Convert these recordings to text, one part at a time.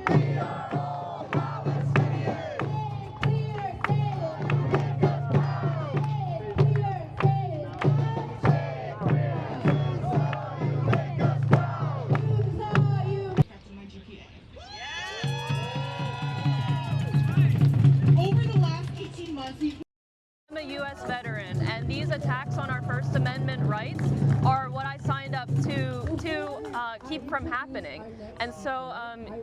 I'm a U.S. veteran, and these attacks on our First Amendment rights are what I signed up to keep from happening. And so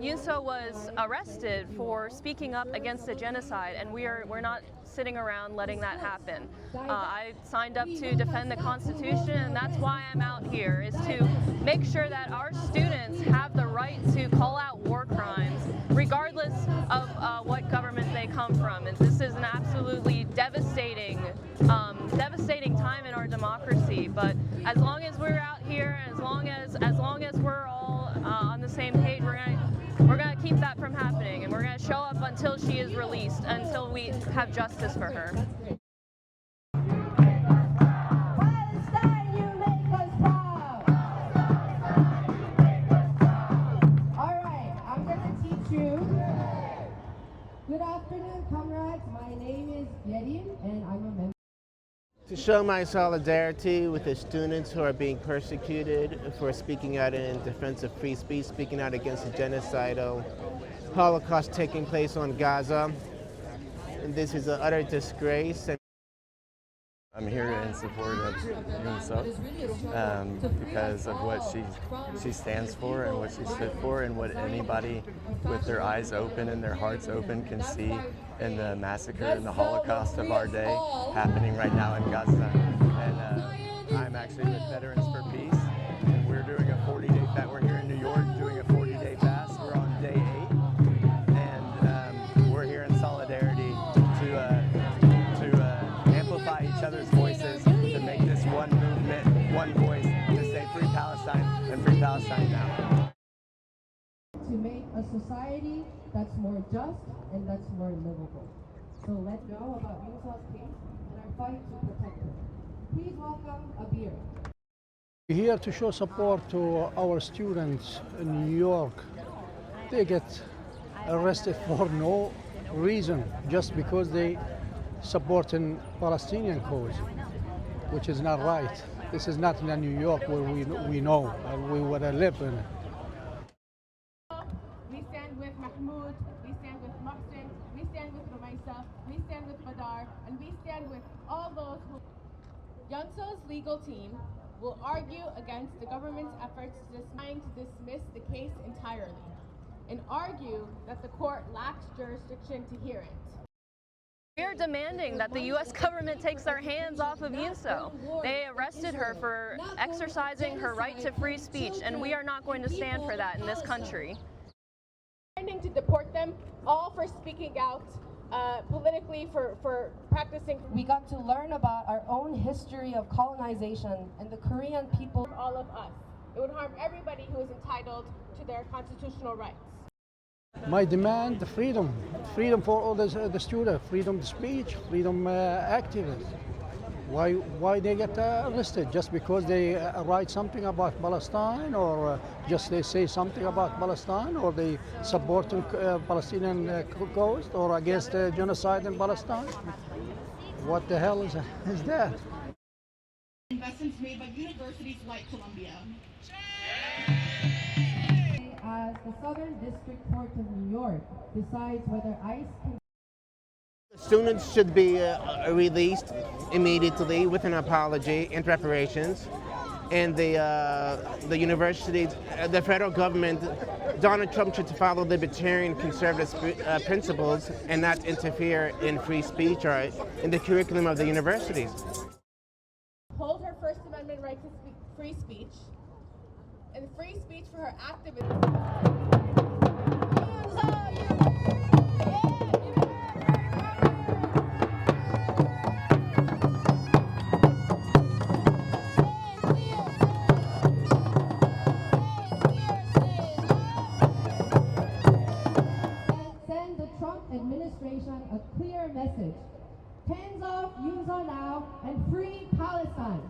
Yunseo was arrested for speaking up against the genocide, and we're not sitting around letting that happen. I signed up to defend the Constitution, and that's why I'm out here, is to make sure that our students have the right to call out war crimes, regardless of what government they come from. And this is an absolutely devastating time in our democracy. But as long as we're out here, and as long as we're all on the same page, we're gonna keep that from happening, and we're gonna show up until she is released, until we have justice for her. Good afternoon, comrades. My name is Yerin, and I'm a member. To show my solidarity with the students who are being persecuted for speaking out in defense of free speech, speaking out against the genocidal Holocaust taking place on Gaza. And this is an utter disgrace. I'm here in support of Yunseo because of what she stands for and what she stood for, and what anybody with their eyes open and their hearts open can see in the massacre and the Holocaust of our day happening right now in Gaza. And I'm actually with Veterans for Peace, and we're doing a 40-day fast. We're here in New York doing a 40-day fast. We're on day 8, and we're here in solidarity to amplify each other's voices, to make this one movement, one voice, to say free Palestine and free Palestine now. To make a society that's more just and that's more livable. So let's know about Yunseo's case and our fight to protect her. Please welcome Abir. We're here to show support to our students in New York. They get arrested for no reason, just because they supporting Palestinian cause, which is not right. This is not in New York where we know and we would have lived in. We stand with Mahmoud, we stand with Mohsen, we stand with Rumaisa, we stand with Badar, and we stand with all those who... Yunseo's legal team will argue against the government's efforts to dismiss the case entirely, and argue that the court lacks jurisdiction to hear it. We are demanding that the U.S. government takes their hands off of Yunseo. They arrested her for exercising her right to free speech, and we are not going to stand for that in this country. To deport them, all for speaking out politically, for practicing. We got to learn about our own history of colonization and the Korean people. All of us. It would harm everybody who is entitled to their constitutional rights. My demand, the freedom for all the students, freedom of speech, freedom activists. Why they get arrested? Just because they write something about Palestine, or just they say something about Palestine, or they support Palestinian cause, or against genocide in Palestine? What the hell is that? Investments made by universities like Columbia. As the Southern District Court of New York decides whether ICE can... Students should be released immediately with an apology and reparations. And the universities, the federal government, Donald Trump should follow libertarian conservative principles and not interfere in free speech or in the curriculum of the universities. Hold her First Amendment right to free speech, and free speech for her activism. Send the Trump administration a clear message. Hands off Yunseo now and free Palestine.